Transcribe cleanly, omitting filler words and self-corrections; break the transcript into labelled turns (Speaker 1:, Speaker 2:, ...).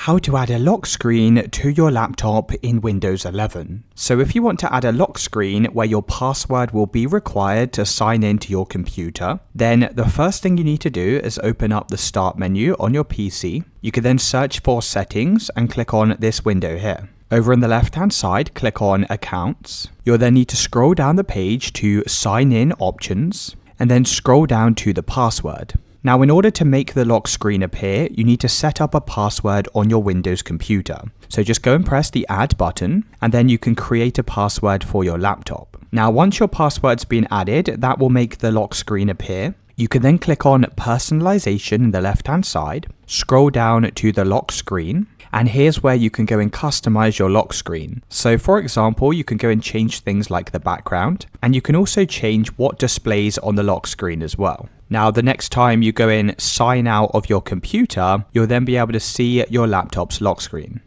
Speaker 1: how to add a lock screen to your laptop in Windows 11. So if you want to add a lock screen where your password will be required to sign into your computer, then the first thing you need to do is open up the Start menu on your PC. You can then search for Settings and click on this window here. Over on the left-hand side, click on Accounts. You'll then need to scroll down the page to Sign In Options, and then scroll down to the password. Now, in order to make the lock screen appear, you need to set up a password on your Windows computer. So just go and press the Add button, and then you can create a password for your laptop. Now, once your password's been added, that will make the lock screen appear. You can then click on Personalization in the left-hand side, scroll down to the lock screen, and here's where you can go and customize your lock screen. So for example, you can go and change things like the background, and you can also change what displays on the lock screen as well. Now, the next time you go in, sign out of your computer, you'll then be able to see your laptop's lock screen.